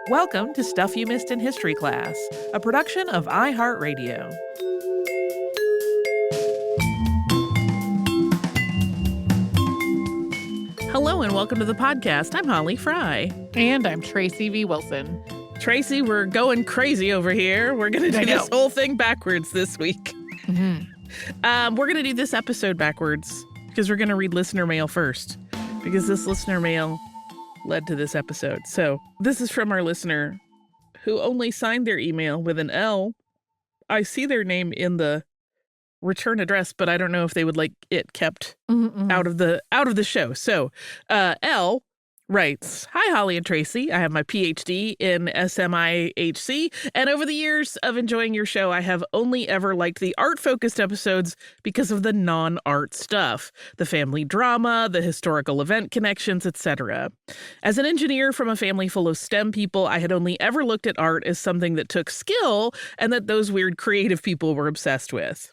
Welcome to Stuff You Missed in History Class, a production of iHeartRadio. Hello and welcome to the podcast. I'm Holly Fry. And I'm Tracy V. Wilson. Tracy, we're going crazy over here. We're going to do this whole thing backwards this week. We're going to do this episode backwards because we're going to read listener mail first, because this listener mail led to this episode. So this is from our listener who only signed their email with an L. I see their name in the return address, but I don't know if they would like it kept out of the show. So L writes, "Hi, Holly and Tracy. I have my PhD in SMIHC, and over the years of enjoying your show, I have only ever liked the art-focused episodes because of the non-art stuff, the family drama, the historical event connections, etc. As an engineer from a family full of STEM people, I had only ever looked at art as something that took skill and that those weird creative people were obsessed with.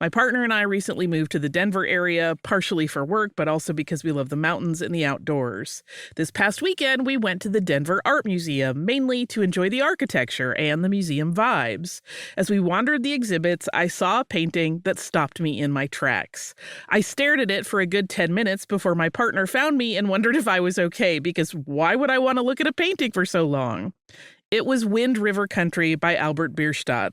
My partner and I recently moved to the Denver area, partially for work, but also because we love the mountains and the outdoors. This past weekend, we went to the Denver Art Museum, mainly to enjoy the architecture and the museum vibes. As we wandered the exhibits, I saw a painting that stopped me in my tracks. I stared at it for a good 10 minutes before my partner found me and wondered if I was okay, because why would I want to look at a painting for so long? It was Wind River Country by Albert Bierstadt.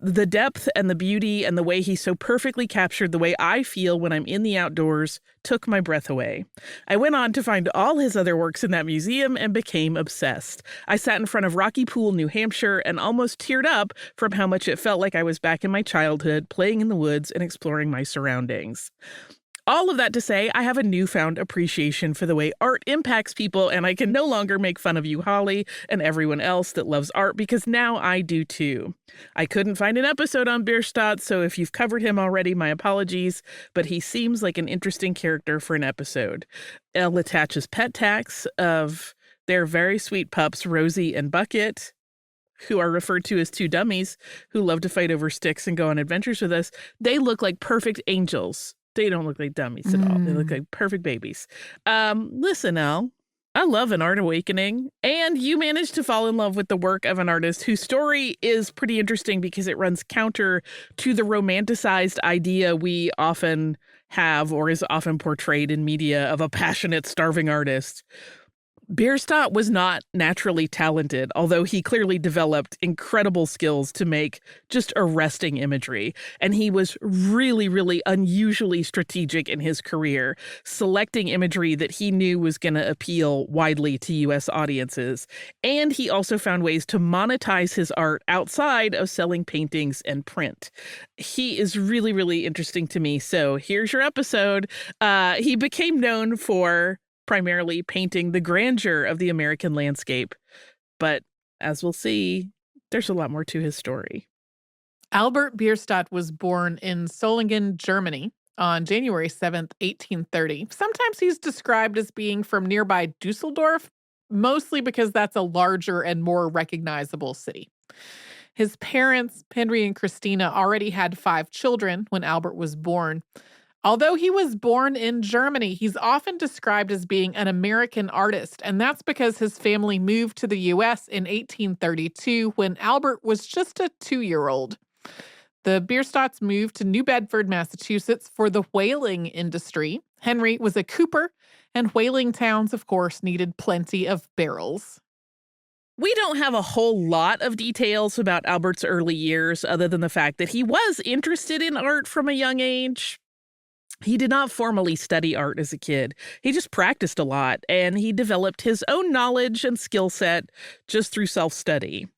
The depth and the beauty and the way he so perfectly captured the way I feel when I'm in the outdoors took my breath away. I went on to find all his other works in that museum and became obsessed. I sat in front of Rocky Pool, New Hampshire, and almost teared up from how much it felt like I was back in my childhood, playing in the woods and exploring my surroundings. All of that to say, I have a newfound appreciation for the way art impacts people, and I can no longer make fun of you, Holly, and everyone else that loves art, because now I do too. I couldn't find an episode on Bierstadt, so if you've covered him already, my apologies, but he seems like an interesting character for an episode. Elle attaches pet tags of their very sweet pups, Rosie and Bucket, who are referred to as two dummies who love to fight over sticks and go on adventures with us. They look like perfect angels. They don't look like dummies at all. They look like perfect babies. Listen, Elle, I love an art awakening. And you managed to fall in love with the work of an artist whose story is pretty interesting because it runs counter to the romanticized idea we often have, or is often portrayed in media, of a passionate, starving artist. Bierstadt was not naturally talented, although he clearly developed incredible skills to make just arresting imagery. And he was really, really unusually strategic in his career, selecting imagery that he knew was going to appeal widely to U.S. audiences. And he also found ways to monetize his art outside of selling paintings and print. He is really, really interesting to me. So here's your episode. He became known for primarily painting the grandeur of the American landscape. But as we'll see, there's a lot more to his story. Albert Bierstadt was born in Solingen, Germany on January 7th, 1830. Sometimes he's described as being from nearby Dusseldorf, mostly because that's a larger and more recognizable city. His parents, Henry and Christina, already had 5 children when Albert was born. Although he was born in Germany, he's often described as being an American artist, and that's because his family moved to the U.S. in 1832 when Albert was just a 2-year-old. The Bierstadts moved to New Bedford, Massachusetts for the whaling industry. Henry was a cooper, and whaling towns, of course, needed plenty of barrels. We don't have a whole lot of details about Albert's early years other than the fact that he was interested in art from a young age. He did not formally study art as a kid. He just practiced a lot, and he developed his own knowledge and skill set just through self-study.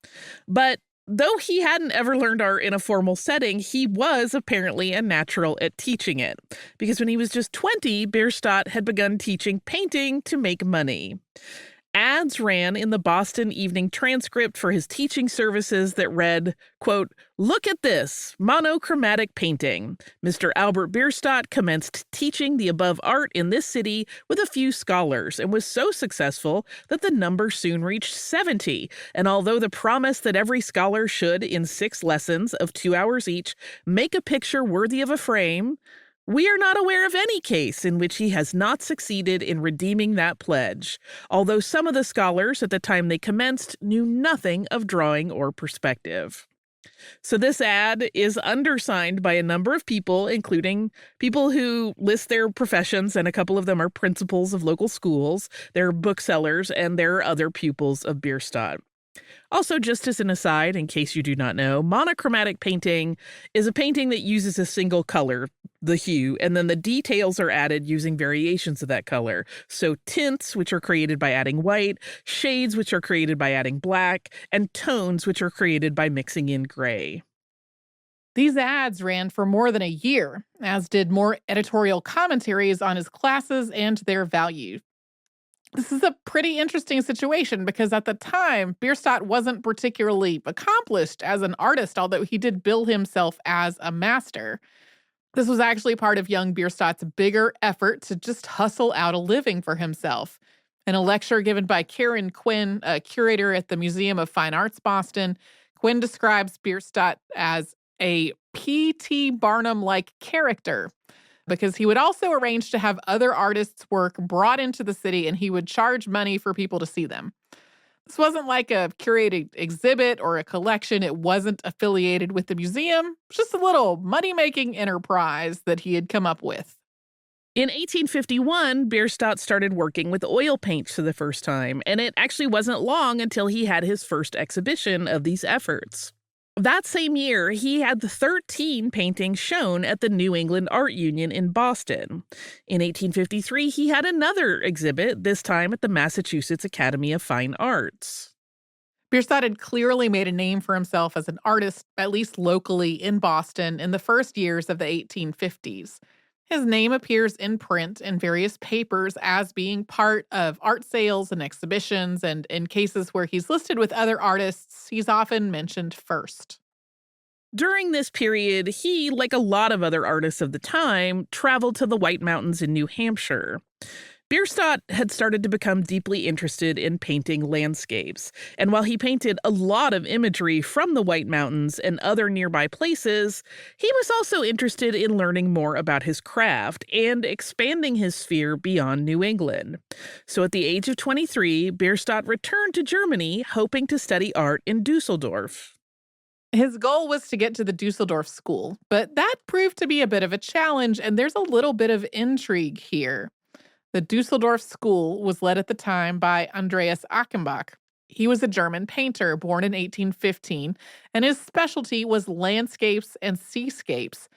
But though he hadn't ever learned art in a formal setting, he was apparently a natural at teaching it. Because when he was just 20, Bierstadt had begun teaching painting to make money. Ads ran in the Boston Evening Transcript for his teaching services that read, quote, "Look at this monochromatic painting. Mr. Albert Bierstadt commenced teaching the above art in this city with a few scholars and was so successful that the number soon reached 70. And although the promise that every scholar should, in 6 lessons of 2 hours each, make a picture worthy of a frame, We are not aware of any case in which he has not succeeded in redeeming that pledge, although some of the scholars at the time they commenced knew nothing of drawing or perspective. So this ad is undersigned by a number of people, including people who list their professions, and a couple of them are principals of local schools, they're booksellers, and there are other pupils of Bierstadt. Also, just as an aside, in case you do not know, monochromatic painting is a painting that uses a single color, the hue, and then the details are added using variations of that color. So tints, which are created by adding white, shades, which are created by adding black, and tones, which are created by mixing in gray. These ads ran for more than a year, as did more editorial commentaries on his classes and their value. This is a pretty interesting situation because at the time, Bierstadt wasn't particularly accomplished as an artist, although he did bill himself as a master. This was actually part of young Bierstadt's bigger effort to just hustle out a living for himself. In a lecture given by Karen Quinn, a curator at the Museum of Fine Arts Boston, Quinn describes Bierstadt as a P.T. Barnum-like character, because he would also arrange to have other artists' work brought into the city and he would charge money for people to see them. This wasn't like a curated exhibit or a collection. It wasn't affiliated with the museum. It was just a little money-making enterprise that he had come up with. In 1851, Bierstadt started working with oil paints for the first time, and it actually wasn't long until he had his first exhibition of these efforts. That same year, he had 13 paintings shown at the New England Art Union in Boston. In 1853, he had another exhibit, this time at the Massachusetts Academy of Fine Arts. Bierstadt had clearly made a name for himself as an artist, at least locally in Boston, in the first years of the 1850s. His name appears in print in various papers as being part of art sales and exhibitions, and in cases where he's listed with other artists, he's often mentioned first. During this period, he, like a lot of other artists of the time, traveled to the White Mountains in New Hampshire. Bierstadt had started to become deeply interested in painting landscapes, and while he painted a lot of imagery from the White Mountains and other nearby places, he was also interested in learning more about his craft and expanding his sphere beyond New England. So at the age of 23, Bierstadt returned to Germany, hoping to study art in Dusseldorf. His goal was to get to the Dusseldorf school, but that proved to be a bit of a challenge, and there's a little bit of intrigue here. The Dusseldorf school was led at the time by Andreas Achenbach. He was a German painter born in 1815, and his specialty was landscapes and seascapes.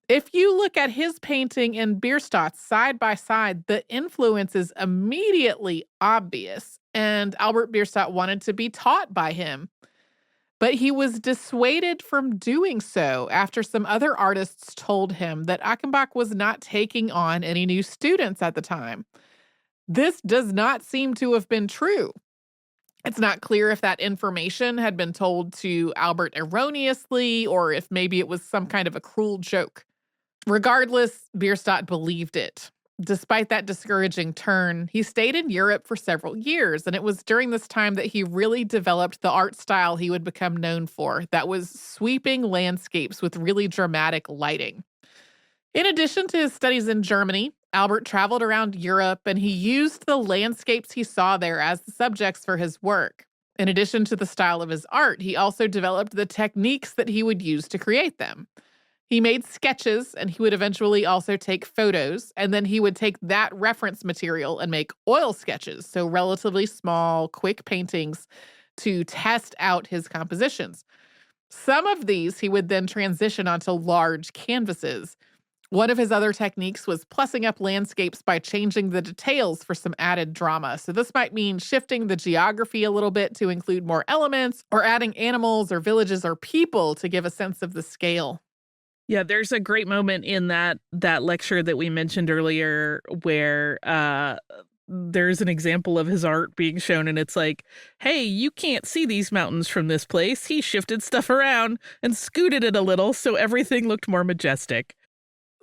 If you look at his painting and Bierstadt's side by side, the influence is immediately obvious, and Albert Bierstadt wanted to be taught by him. But he was dissuaded from doing so after some other artists told him that Achenbach was not taking on any new students at the time. This does not seem to have been true. It's not clear if that information had been told to Albert erroneously or if maybe it was some kind of a cruel joke. Regardless, Bierstadt believed it. Despite that discouraging turn, he stayed in Europe for several years, and it was during this time that he really developed the art style he would become known for, that was sweeping landscapes with really dramatic lighting. In addition to his studies in Germany, Albert traveled around Europe, and he used the landscapes he saw there as the subjects for his work. In addition to the style of his art, he also developed the techniques that he would use to create them. He made sketches, and he would eventually also take photos, and then he would take that reference material and make oil sketches, so relatively small, quick paintings to test out his compositions. Some of these he would then transition onto large canvases. One of his other techniques was plussing up landscapes by changing the details for some added drama. So this might mean shifting the geography a little bit to include more elements, or adding animals or villages or people to give a sense of the scale. Yeah, there's a great moment in that lecture that we mentioned earlier where there's an example of his art being shown, and it's like, hey, you can't see these mountains from this place. He shifted stuff around and scooted it a little so everything looked more majestic.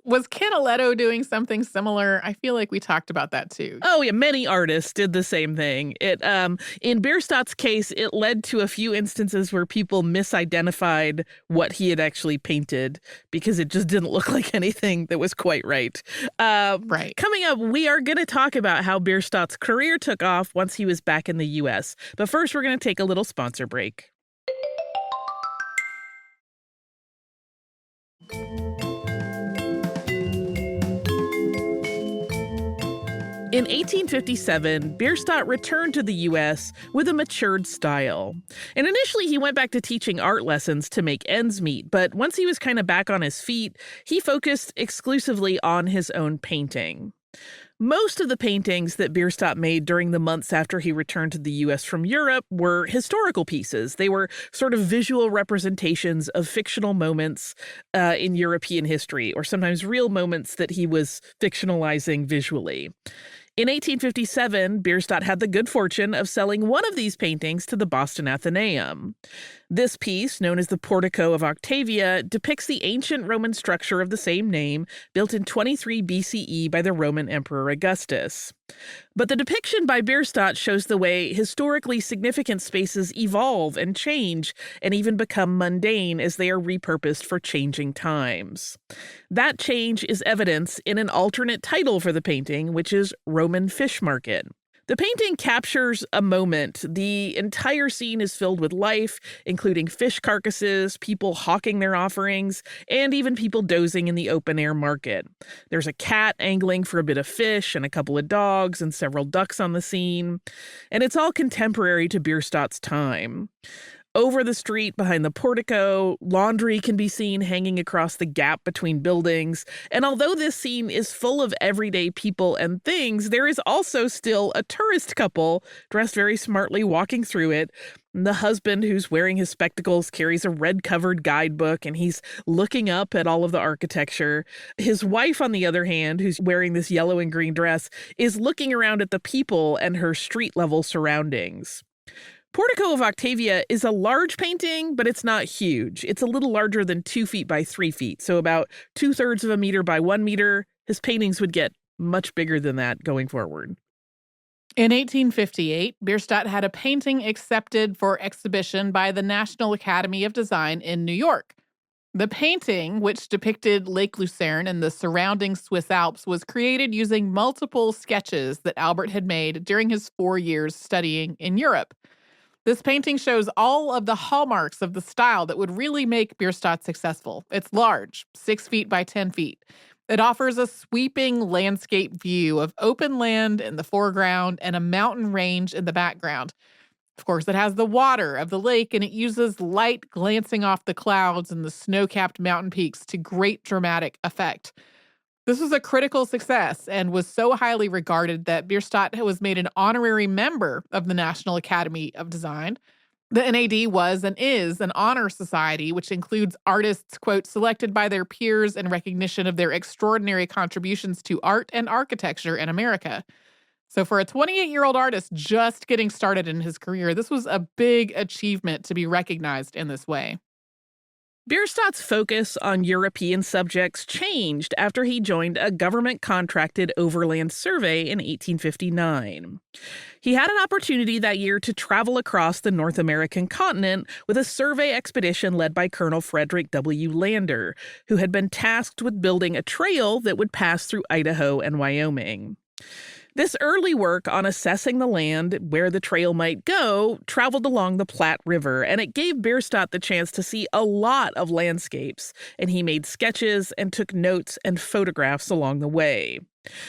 Was Canaletto doing something similar? I feel like we talked about that too. Oh, yeah, many artists did the same thing. In Bierstadt's case, it led to a few instances where people misidentified what he had actually painted because it just didn't look like anything that was quite right. Right. Coming up, we are going to talk about how Bierstadt's career took off once he was back in the U.S. But first, we're going to take a little sponsor break. In 1857, Bierstadt returned to the U.S. with a matured style. And initially, he went back to teaching art lessons to make ends meet, but once he was kind of back on his feet, he focused exclusively on his own painting. Most of the paintings that Bierstadt made during the months after he returned to the U.S. from Europe were historical pieces. They were sort of visual representations of fictional moments in European history, or sometimes real moments that he was fictionalizing visually. In 1857, Bierstadt had the good fortune of selling one of these paintings to the Boston Athenaeum. This piece, known as the Portico of Octavia, depicts the ancient Roman structure of the same name, built in 23 BCE by the Roman Emperor Augustus. But the depiction by Bierstadt shows the way historically significant spaces evolve and change and even become mundane as they are repurposed for changing times. That change is evidenced in an alternate title for the painting, which is Roman Fish Market. The painting captures a moment. The entire scene is filled with life, including fish carcasses, people hawking their offerings, and even people dozing in the open-air market. There's a cat angling for a bit of fish and a couple of dogs and several ducks on the scene. And it's all contemporary to Bierstadt's time. Over the street behind the portico, laundry can be seen hanging across the gap between buildings. And although this scene is full of everyday people and things, there is also still a tourist couple dressed very smartly walking through it. The husband, who's wearing his spectacles, carries a red-covered guidebook, and he's looking up at all of the architecture. His wife, on the other hand, who's wearing this yellow and green dress, is looking around at the people and her street-level surroundings. Portico of Octavia is a large painting, but it's not huge. It's a little larger than 2 feet by 3 feet, so about 2/3 of a meter by 1 meter. His paintings would get much bigger than that going forward. In 1858, Bierstadt had a painting accepted for exhibition by the National Academy of Design in New York. The painting, which depicted Lake Lucerne and the surrounding Swiss Alps, was created using multiple sketches that Albert had made during his 4 years studying in Europe. This painting shows all of the hallmarks of the style that would really make Bierstadt successful. It's large, 6 feet by 10 feet. It offers a sweeping landscape view of open land in the foreground and a mountain range in the background. Of course, it has the water of the lake, and it uses light glancing off the clouds and the snow-capped mountain peaks to great dramatic effect. This was a critical success and was so highly regarded that Bierstadt was made an honorary member of the National Academy of Design. The NAD was and is an honor society, which includes artists, quote, selected by their peers in recognition of their extraordinary contributions to art and architecture in America. So for a 28-year-old artist just getting started in his career, this was a big achievement to be recognized in this way. Bierstadt's focus on European subjects changed after he joined a government-contracted overland survey in 1859. He had an opportunity that year to travel across the North American continent with a survey expedition led by Colonel Frederick W. Lander, who had been tasked with building a trail that would pass through Idaho and Wyoming. This early work on assessing the land where the trail might go traveled along the Platte River, and it gave Bierstadt the chance to see a lot of landscapes, and he made sketches and took notes and photographs along the way.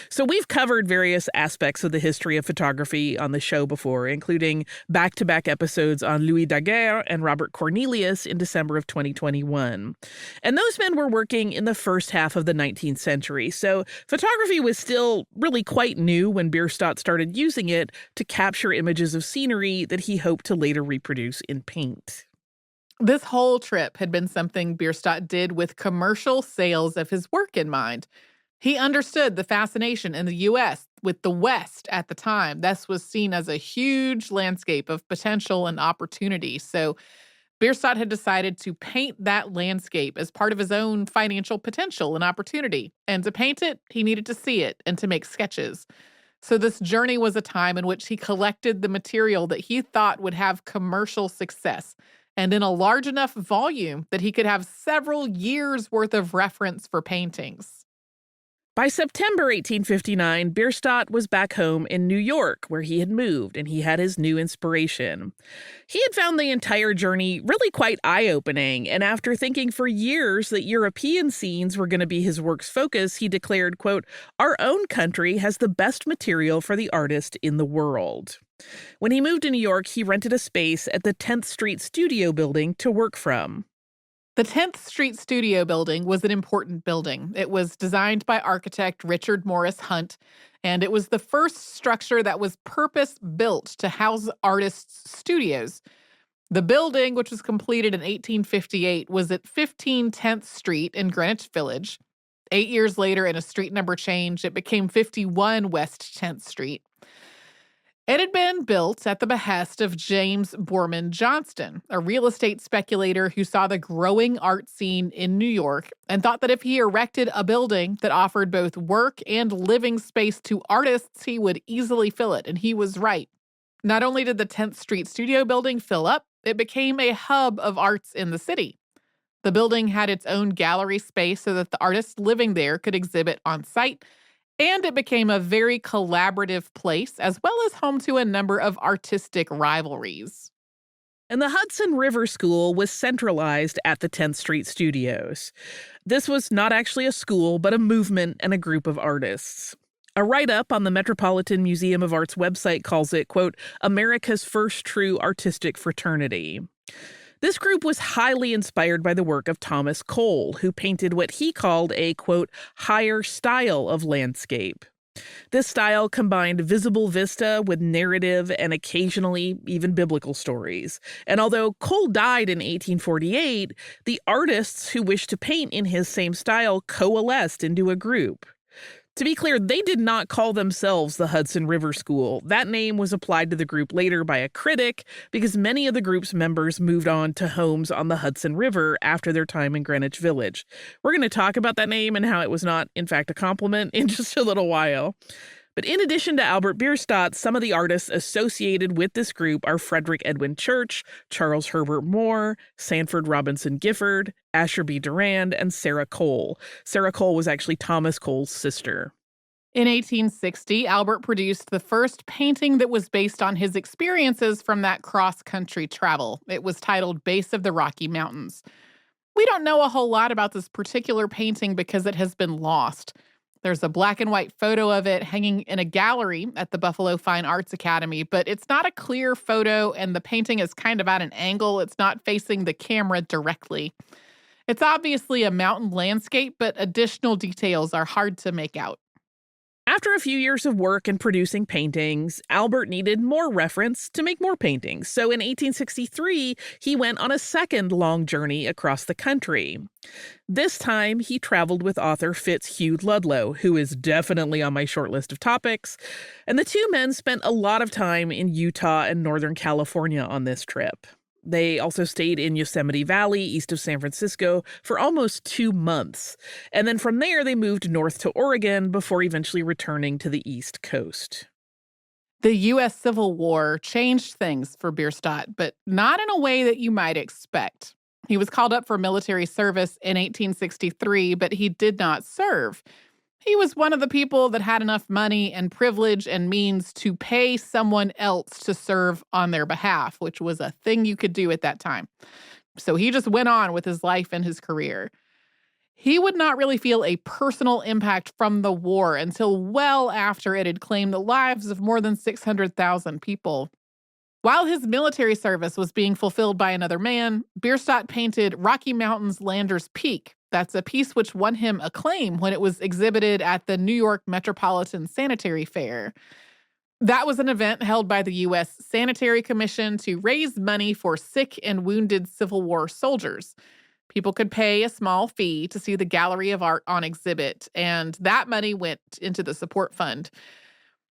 So we've covered various aspects of the history of photography on the show before, including back-to-back episodes on Louis Daguerre and Robert Cornelius in December of 2021. And those men were working in the first half of the 19th century, so photography was still really quite new when Bierstadt started using it to capture images of scenery that he hoped to later reproduce in paint. This whole trip had been something Bierstadt did with commercial sales of his work in mind. He understood the fascination in the U.S. with the West at the time. This was seen as a huge landscape of potential and opportunity. So Bierstadt had decided to paint that landscape as part of his own financial potential and opportunity. And to paint it, he needed to see it and to make sketches. So this journey was a time in which he collected the material that he thought would have commercial success, and in a large enough volume that he could have several years' worth of reference for paintings. By September 1859, Bierstadt was back home in New York, where he had moved, and he had his new inspiration. He had found the entire journey really quite eye-opening, and after thinking for years that European scenes were going to be his work's focus, he declared, quote, "Our own country has the best material for the artist in the world." When he moved to New York, he rented a space at the 10th Street Studio Building to work from. The 10th Street Studio Building was an important building. It was designed by architect Richard Morris Hunt, and it was the first structure that was purpose-built to house artists' studios. The building, which was completed in 1858, was at 15 10th Street in Greenwich Village. 8 years later, in a street number change, it became 51 West 10th Street. It had been built at the behest of James Borman Johnston, a real estate speculator who saw the growing art scene in New York and thought that if he erected a building that offered both work and living space to artists, he would easily fill it, and he was right. Not only did the 10th Street Studio Building fill up, it became a hub of arts in the city. The building had its own gallery space so that the artists living there could exhibit on site, and it became a very collaborative place, as well as home to a number of artistic rivalries. And the Hudson River School was centralized at the 10th Street Studios. This was not actually a school, but a movement and a group of artists. A write-up on the Metropolitan Museum of Art's website calls it, quote, "America's first true artistic fraternity." This group was highly inspired by the work of Thomas Cole, who painted what he called a, quote, "higher style of landscape." This style combined visible vista with narrative and occasionally even biblical stories. And although Cole died in 1848, the artists who wished to paint in his same style coalesced into a group. To be clear, they did not call themselves the Hudson River School. That name was applied to the group later by a critic because many of the group's members moved on to homes on the Hudson River after their time in Greenwich Village. We're going to talk about that name and how it was not, in fact, a compliment in just a little while. But in addition to Albert Bierstadt, some of the artists associated with this group are Frederick Edwin Church, Charles Herbert Moore, Sanford Robinson Gifford, Asher B. Durand, and Sarah Cole. Sarah Cole was actually Thomas Cole's sister. In 1860, Albert produced the first painting that was based on his experiences from that cross-country travel. It was titled Base of the Rocky Mountains. We don't know a whole lot about this particular painting because it has been lost. There's a black and white photo of it hanging in a gallery at the Buffalo Fine Arts Academy, but it's not a clear photo and the painting is kind of at an angle. It's not facing the camera directly. It's obviously a mountain landscape, but additional details are hard to make out. After a few years of work and producing paintings, Albert needed more reference to make more paintings. So in 1863, he went on a second long journey across the country. This time, he traveled with author Fitzhugh Ludlow, who is definitely on my short list of topics. And the two men spent a lot of time in Utah and Northern California on this trip. They also stayed in Yosemite Valley, east of San Francisco, for almost 2 months. And then from there, they moved north to Oregon before eventually returning to the East Coast. The U.S. Civil War changed things for Bierstadt, but not in a way that you might expect. He was called up for military service in 1863, but he did not serve. He was one of the people that had enough money and privilege and means to pay someone else to serve on their behalf, which was a thing you could do at that time. So he just went on with his life and his career. He would not really feel a personal impact from the war until well after it had claimed the lives of more than 600,000 people. While his military service was being fulfilled by another man, Bierstadt painted Rocky Mountain's Lander's Peak. That's a piece which won him acclaim when it was exhibited at the New York Metropolitan Sanitary Fair. That was an event held by the U.S. Sanitary Commission to raise money for sick and wounded Civil War soldiers. People could pay a small fee to see the gallery of art on exhibit, and that money went into the support fund.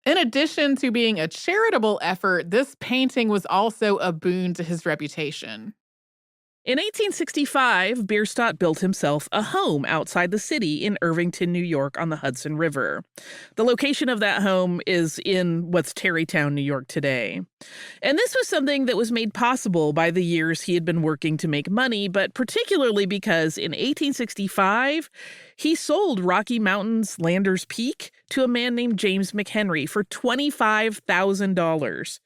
In addition to being a charitable effort, this painting was also a boon to his reputation. In 1865, Bierstadt built himself a home outside the city in Irvington, New York on the Hudson River. The location of that home is in what's Tarrytown, New York today. And this was something that was made possible by the years he had been working to make money, but particularly because in 1865, he sold Rocky Mountain's Landers Peak to a man named James McHenry for $25,000.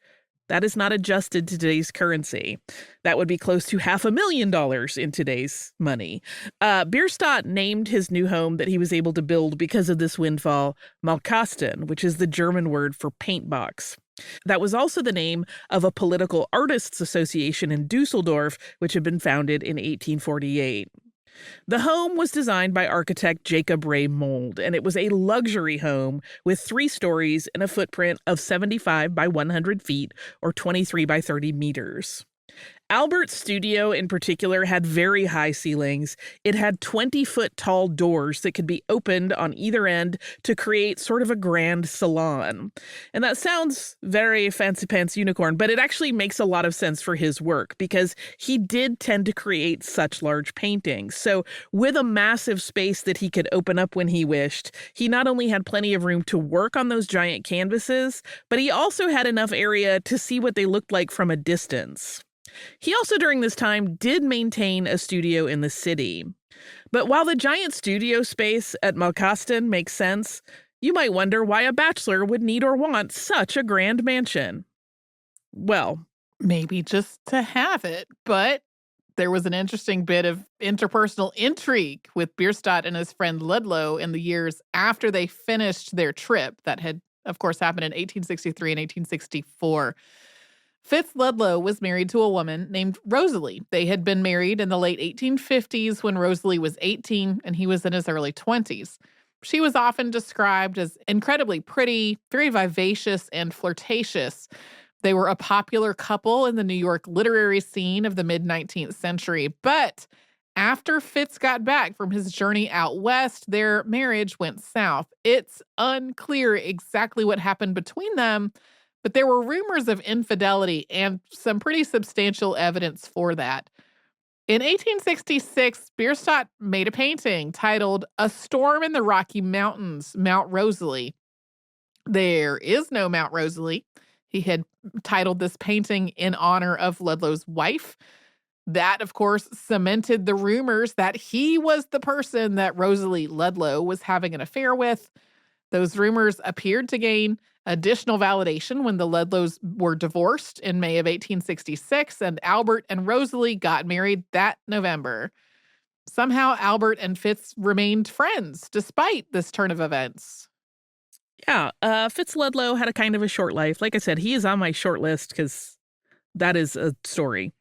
That is not adjusted to today's currency. That would be close to $500,000 in today's money. Bierstadt named his new home that he was able to build because of this windfall Maltesen, which is the German word for paint box. That was also the name of a political artists association in Dusseldorf, which had been founded in 1848. The home was designed by architect Jacob Ray Mold, and it was a luxury home with 3 stories and a footprint of 75 by 100 feet or 23 by 30 meters. Albert's studio in particular had very high ceilings. It had 20-foot tall doors that could be opened on either end to create sort of a grand salon. And that sounds very fancy pants unicorn, but it actually makes a lot of sense for his work because he did tend to create such large paintings. So with a massive space that he could open up when he wished, he not only had plenty of room to work on those giant canvases, but he also had enough area to see what they looked like from a distance. He also, during this time, did maintain a studio in the city. But while the giant studio space at Maltesen makes sense, you might wonder why a bachelor would need or want such a grand mansion. Well, maybe just to have it, but there was an interesting bit of interpersonal intrigue with Bierstadt and his friend Ludlow in the years after they finished their trip that had, of course, happened in 1863 and 1864. Fitz Ludlow was married to a woman named Rosalie. They had been married in the late 1850s when Rosalie was 18 and he was in his early 20s. She was often described as incredibly pretty, very vivacious, and flirtatious. They were a popular couple in the New York literary scene of the mid-19th century. But after Fitz got back from his journey out west, their marriage went south. It's unclear exactly what happened between them, but there were rumors of infidelity and some pretty substantial evidence for that. In 1866, Bierstadt made a painting titled A Storm in the Rocky Mountains, Mount Rosalie. There is no Mount Rosalie. He had titled this painting in honor of Ludlow's wife. That, of course, cemented the rumors that he was the person that Rosalie Ludlow was having an affair with. Those rumors appeared to gain additional validation when the Ludlows were divorced in May of 1866, and Albert and Rosalie got married that November. Somehow, Albert and Fitz remained friends despite this turn of events. Yeah, Fitz Ludlow had a kind of a short life. Like I said, he is on my short list because that is a story.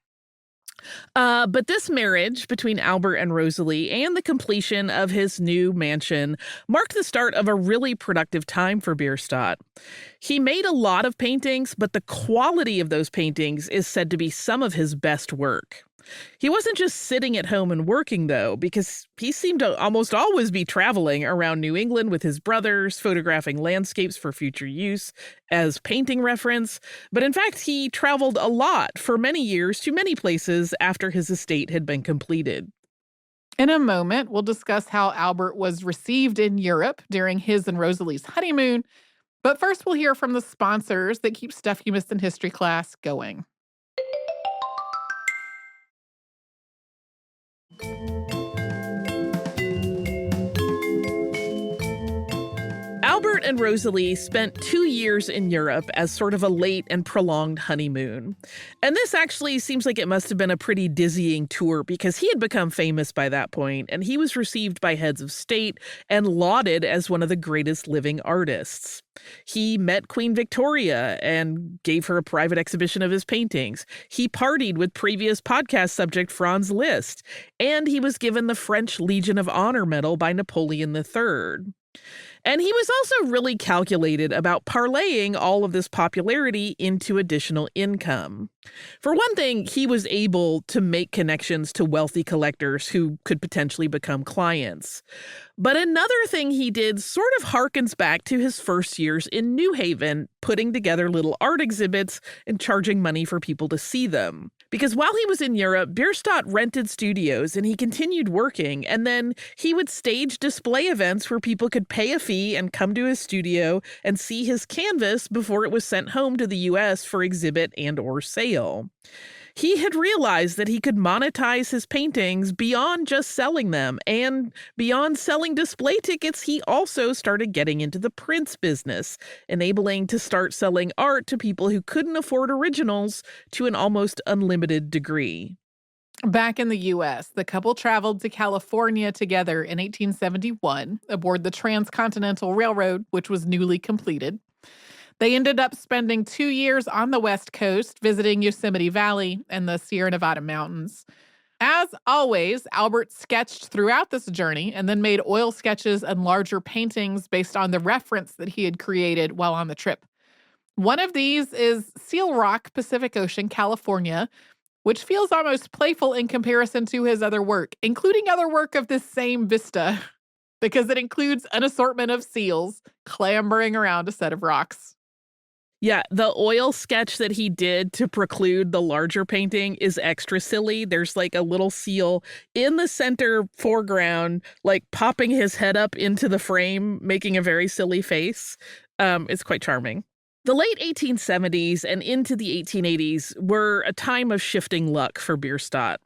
But this marriage between Albert and Rosalie and the completion of his new mansion marked the start of a really productive time for Bierstadt. He made a lot of paintings, but the quality of those paintings is said to be some of his best work. He wasn't just sitting at home and working, though, because he seemed to almost always be traveling around New England with his brothers, photographing landscapes for future use as painting reference. But in fact, he traveled a lot for many years to many places after his estate had been completed. In a moment, we'll discuss how Albert was received in Europe during his and Rosalie's honeymoon. But first, we'll hear from the sponsors that keep Stuff You Missed in History class going. Albert and Rosalie spent 2 years in Europe as sort of a late and prolonged honeymoon. And this actually seems like it must have been a pretty dizzying tour because he had become famous by that point, and he was received by heads of state and lauded as one of the greatest living artists. He met Queen Victoria and gave her a private exhibition of his paintings. He partied with previous podcast subject Franz Liszt, and he was given the French Legion of Honor medal by Napoleon III. And he was also really calculated about parlaying all of this popularity into additional income. For one thing, he was able to make connections to wealthy collectors who could potentially become clients. But another thing he did sort of harkens back to his first years in New Haven, putting together little art exhibits and charging money for people to see them. Because while he was in Europe, Bierstadt rented studios and he continued working, and then he would stage display events where people could pay a fee and come to his studio and see his canvas before it was sent home to the US for exhibit and or sale. He had realized that he could monetize his paintings beyond just selling them, and beyond selling display tickets, he also started getting into the prints business, enabling to start selling art to people who couldn't afford originals to an almost unlimited degree. Back in the U.S., the couple traveled to California together in 1871 aboard the Transcontinental Railroad, which was newly completed. They ended up spending 2 years on the West Coast, visiting Yosemite Valley and the Sierra Nevada mountains. As always, Albert sketched throughout this journey and then made oil sketches and larger paintings based on the reference that he had created while on the trip. One of these is Seal Rock, Pacific Ocean, California, which feels almost playful in comparison to his other work, including other work of this same vista, because it includes an assortment of seals clambering around a set of rocks. Yeah, the oil sketch that he did to preclude the larger painting is extra silly. There's like a little seal in the center foreground, like popping his head up into the frame, making a very silly face. It's quite charming. The late 1870s and into the 1880s were a time of shifting luck for Bierstadt.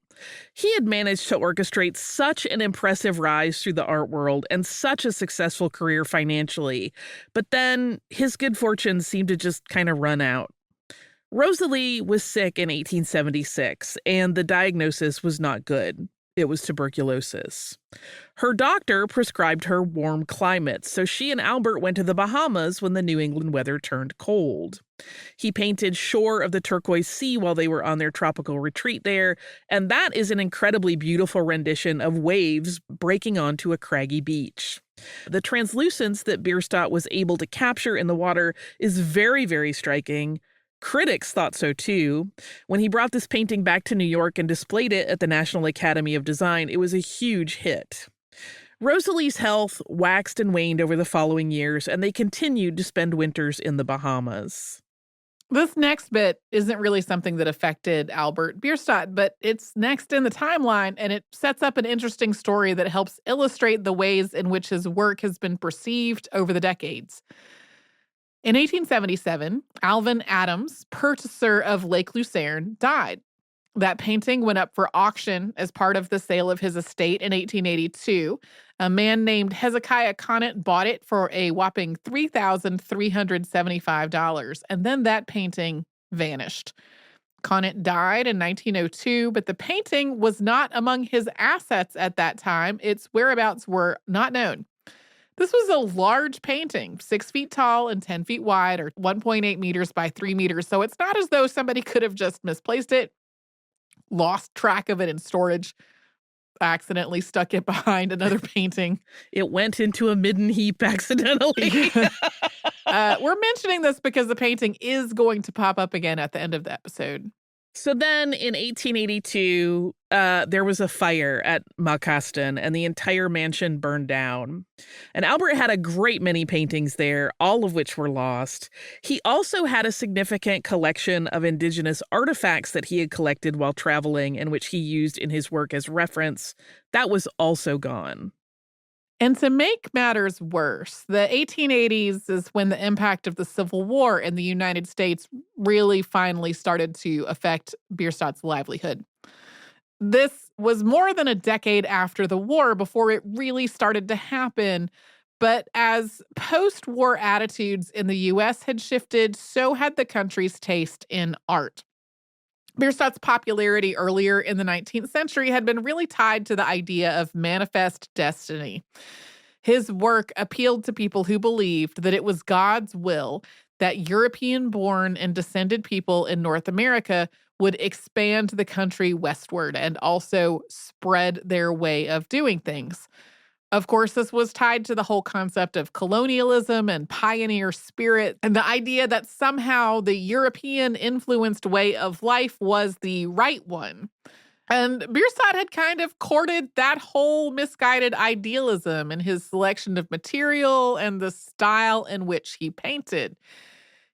He had managed to orchestrate such an impressive rise through the art world and such a successful career financially, but then his good fortune seemed to just kind of run out. Rosalie was sick in 1876, and the diagnosis was not good. It was tuberculosis. Her doctor prescribed her warm climates, so she and Albert went to the Bahamas when the New England weather turned cold. He painted Shore of the Turquoise Sea while they were on their tropical retreat there, and that is an incredibly beautiful rendition of waves breaking onto a craggy beach. The translucence that Bierstadt was able to capture in the water is very, very striking. Critics thought so too. When he brought this painting back to New York and displayed it at the National Academy of Design, it was a huge hit. Rosalie's health waxed and waned over the following years, and they continued to spend winters in the Bahamas. This next bit isn't really something that affected Albert Bierstadt, but it's next in the timeline, and it sets up an interesting story that helps illustrate the ways in which his work has been perceived over the decades. In 1877, Alvin Adams, purchaser of Lake Lucerne, died. That painting went up for auction as part of the sale of his estate in 1882. A man named Hezekiah Conant bought it for a whopping $3,375, and then that painting vanished. Conant died in 1902, but the painting was not among his assets at that time. Its whereabouts were not known. This was a large painting, 6 feet tall and 10 feet wide, or 1.8 meters by 3 meters. So it's not as though somebody could have just misplaced it, lost track of it in storage, accidentally stuck it behind another painting. It went into a midden heap accidentally. We're mentioning this because the painting is going to pop up again at the end of the episode. So then in 1882, there was a fire at Maltesen and the entire mansion burned down. And Albert had a great many paintings there, all of which were lost. He also had a significant collection of indigenous artifacts that he had collected while traveling and which he used in his work as reference. That was also gone. And to make matters worse, the 1880s is when the impact of the Civil War in the United States really finally started to affect Bierstadt's livelihood. This was more than a decade after the war before it really started to happen. But as post-war attitudes in the U.S. had shifted, so had the country's taste in art. Bierstadt's popularity earlier in the 19th century had been really tied to the idea of manifest destiny. His work appealed to people who believed that it was God's will that European-born and descended people in North America would expand the country westward and also spread their way of doing things. Of course, this was tied to the whole concept of colonialism and pioneer spirit, and the idea that somehow the European-influenced way of life was the right one. And Bierstadt had kind of courted that whole misguided idealism in his selection of material and the style in which he painted.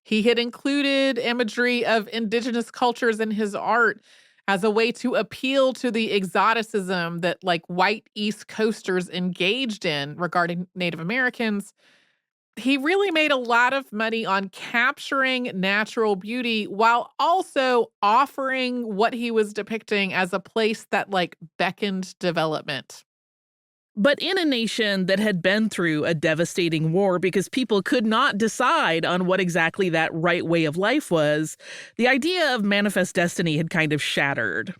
He had included imagery of indigenous cultures in his art as a way to appeal to the exoticism that like white East Coasters engaged in regarding Native Americans. He really made a lot of money on capturing natural beauty while also offering what he was depicting as a place that like beckoned development. But in a nation that had been through a devastating war because people could not decide on what exactly that right way of life was, the idea of manifest destiny had kind of shattered.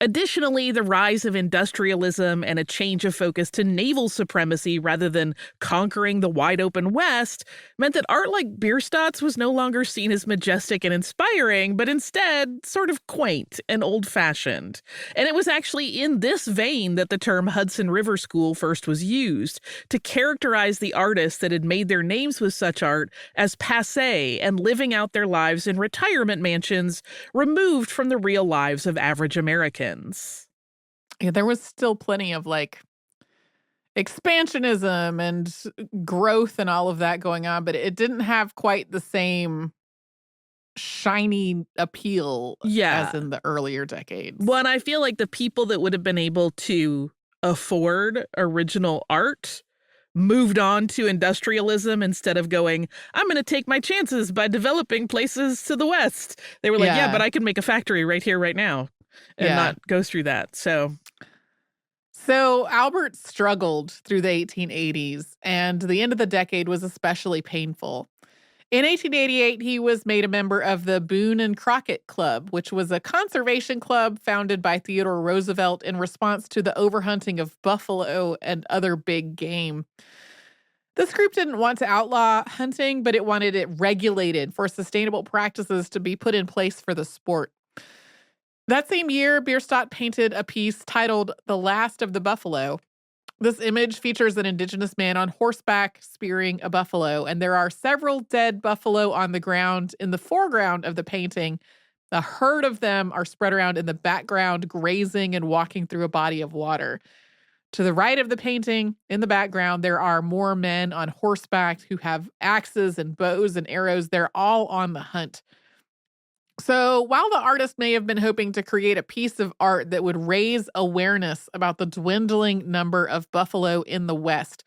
Additionally, the rise of industrialism and a change of focus to naval supremacy rather than conquering the wide open West meant that art like Bierstadt's was no longer seen as majestic and inspiring, but instead sort of quaint and old-fashioned. And it was actually in this vein that the term Hudson River School first was used, to characterize the artists that had made their names with such art as passé and living out their lives in retirement mansions removed from the real lives of average Americans. Yeah, there was still plenty of like expansionism and growth and all of that going on, but it didn't have quite the same shiny appeal as in the earlier decades. Well, and I feel like the people that would have been able to afford original art moved on to industrialism instead of going, I'm going to take my chances by developing places to the West. They were like, yeah, but I can make a factory right here, right now, and not go through that. So Albert struggled through the 1880s, and the end of the decade was especially painful. In 1888, he was made a member of the Boone and Crockett Club, which was a conservation club founded by Theodore Roosevelt in response to the overhunting of buffalo and other big game. This group didn't want to outlaw hunting, but it wanted it regulated for sustainable practices to be put in place for the sport. That same year, Bierstadt painted a piece titled The Last of the Buffalo. This image features an indigenous man on horseback spearing a buffalo, and there are several dead buffalo on the ground in the foreground of the painting. A herd of them are spread around in the background, grazing and walking through a body of water. To the right of the painting, in the background, there are more men on horseback who have axes and bows and arrows. They're all on the hunt. So while the artist may have been hoping to create a piece of art that would raise awareness about the dwindling number of buffalo in the West,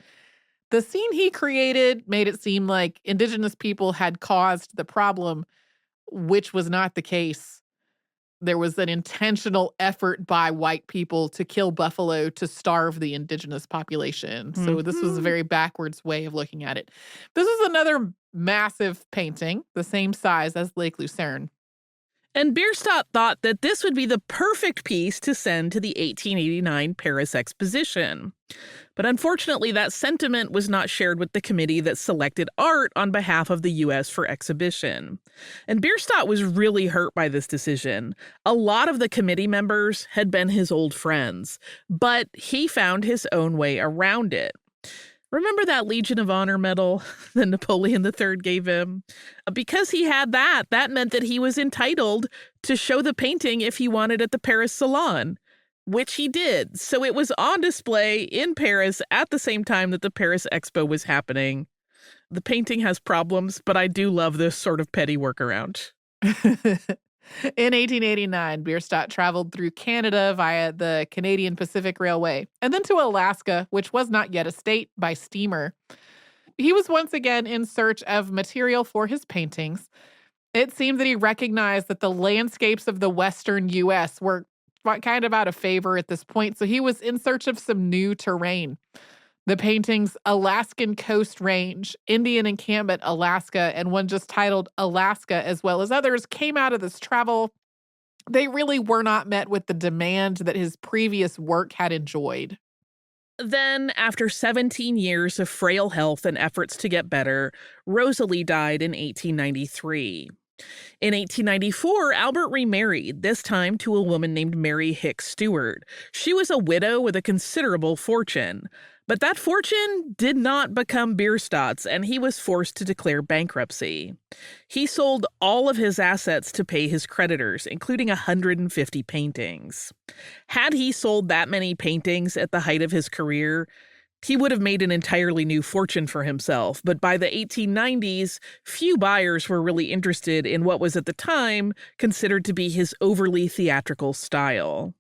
the scene he created made it seem like indigenous people had caused the problem, which was not the case. There was an intentional effort by white people to kill buffalo to starve the indigenous population. So this was a very backwards way of looking at it. This is another massive painting, the same size as Lake Lucerne. And Bierstadt thought that this would be the perfect piece to send to the 1889 Paris Exposition. But unfortunately, that sentiment was not shared with the committee that selected art on behalf of the U.S. for exhibition. And Bierstadt was really hurt by this decision. A lot of the committee members had been his old friends, but he found his own way around it. Remember that Legion of Honor medal that Napoleon III gave him? Because he had that meant that he was entitled to show the painting if he wanted at the Paris Salon, which he did. So it was on display in Paris at the same time that the Paris Expo was happening. The painting has problems, but I do love this sort of petty workaround. In 1889, Bierstadt traveled through Canada via the Canadian Pacific Railway and then to Alaska, which was not yet a state, by steamer. He was once again in search of material for his paintings. It seemed that he recognized that the landscapes of the western U.S. were kind of out of favor at this point, so he was in search of some new terrain. The paintings Alaskan Coast Range, Indian Encampment, Alaska, and one just titled Alaska, as well as others, came out of this travel. They really were not met with the demand that his previous work had enjoyed. Then, after 17 years of frail health and efforts to get better, Rosalie died in 1893. In 1894, Albert remarried, this time to a woman named Mary Hicks Stewart. She was a widow with a considerable fortune. But that fortune did not become Bierstadt's, and he was forced to declare bankruptcy. He sold all of his assets to pay his creditors, including 150 paintings. Had he sold that many paintings at the height of his career, he would have made an entirely new fortune for himself. But by the 1890s, few buyers were really interested in what was at the time considered to be his overly theatrical style.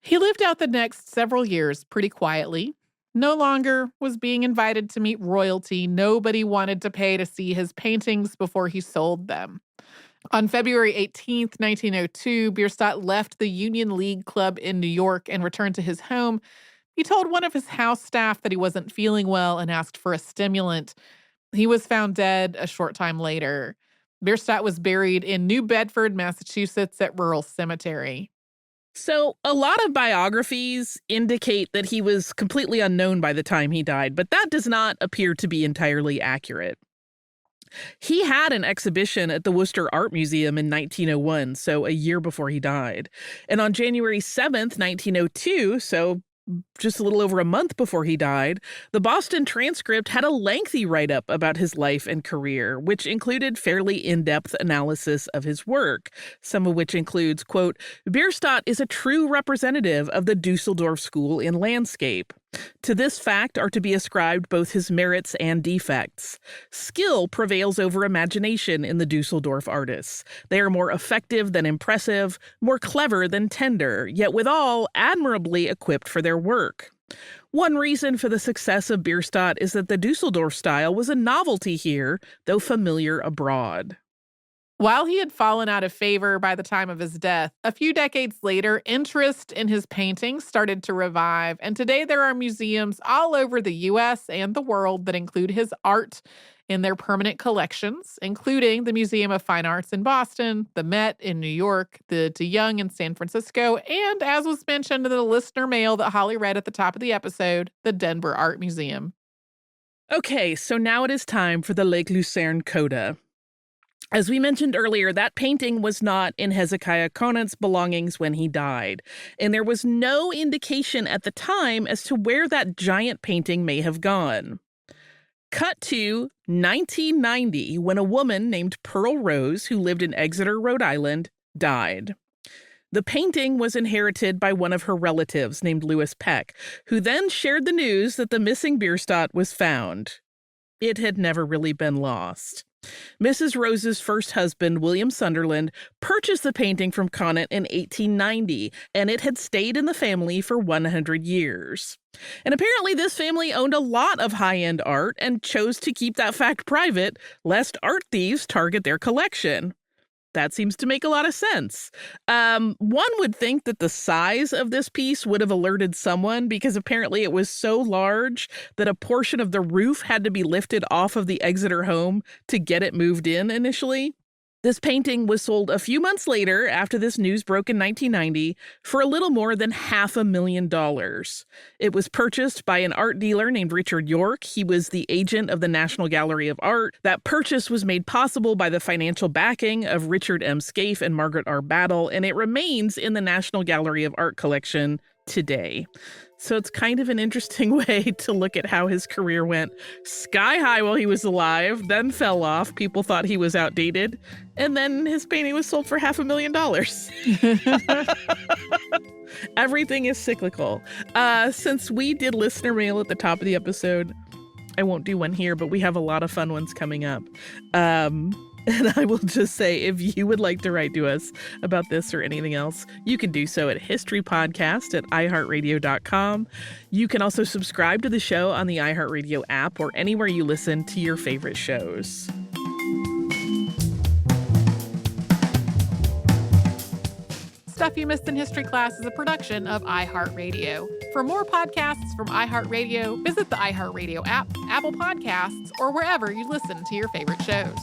He lived out the next several years pretty quietly. No longer was being invited to meet royalty. Nobody wanted to pay to see his paintings before he sold them. On February 18th, 1902, Bierstadt left the Union League Club in New York and returned to his home. He told one of his house staff that he wasn't feeling well and asked for a stimulant. He was found dead a short time later. Bierstadt was buried in New Bedford, Massachusetts at Rural Cemetery. So a lot of biographies indicate that he was completely unknown by the time he died, but that does not appear to be entirely accurate. He had an exhibition at the Worcester Art Museum in 1901, so a year before he died. And on January 7th, 1902, so just a little over a month before he died, the Boston Transcript had a lengthy write-up about his life and career, which included fairly in-depth analysis of his work, some of which includes, quote, Bierstadt is a true representative of the Dusseldorf school in landscape. To this fact are to be ascribed both his merits and defects. Skill prevails over imagination in the Dusseldorf artists. They are more effective than impressive, more clever than tender, yet withal admirably equipped for their work. One reason for the success of Bierstadt is that the Dusseldorf style was a novelty here, though familiar abroad. While he had fallen out of favor by the time of his death, a few decades later, interest in his paintings started to revive, and today there are museums all over the U.S. and the world that include his art in their permanent collections, including the Museum of Fine Arts in Boston, the Met in New York, the De Young in San Francisco, and, as was mentioned in the listener mail that Holly read at the top of the episode, the Denver Art Museum. Okay, so now it is time for the Lake Lucerne Coda. As we mentioned earlier, that painting was not in Hezekiah Conant's belongings when he died, and there was no indication at the time as to where that giant painting may have gone. Cut to 1990, when a woman named Pearl Rose, who lived in Exeter, Rhode Island, died. The painting was inherited by one of her relatives named Louis Peck, who then shared the news that the missing Bierstadt was found. It had never really been lost. Mrs. Rose's first husband, William Sunderland, purchased the painting from Conant in 1890, and it had stayed in the family for 100 years. And apparently this family owned a lot of high-end art and chose to keep that fact private, lest art thieves target their collection. That seems to make a lot of sense. One would think that the size of this piece would have alerted someone, because apparently it was so large that a portion of the roof had to be lifted off of the Exeter home to get it moved in initially. This painting was sold a few months later, after this news broke in 1990, for a little more than $500,000. It was purchased by an art dealer named Richard York. He was the agent of the National Gallery of Art. That purchase was made possible by the financial backing of Richard M. Scaife and Margaret R. Battle, and it remains in the National Gallery of Art collection today. So it's kind of an interesting way to look at how his career went sky high while he was alive, then fell off. People thought he was outdated. And then his painting was sold for $500,000. Everything is cyclical. Since we did listener mail at the top of the episode, I won't do one here, but we have a lot of fun ones coming up. And I will just say, if you would like to write to us about this or anything else, you can do so at historypodcast@iHeartRadio.com. You can also subscribe to the show on the iHeartRadio app or anywhere you listen to your favorite shows. Stuff You Missed in History Class is a production of iHeartRadio. For more podcasts from iHeartRadio, visit the iHeartRadio app, Apple Podcasts, or wherever you listen to your favorite shows.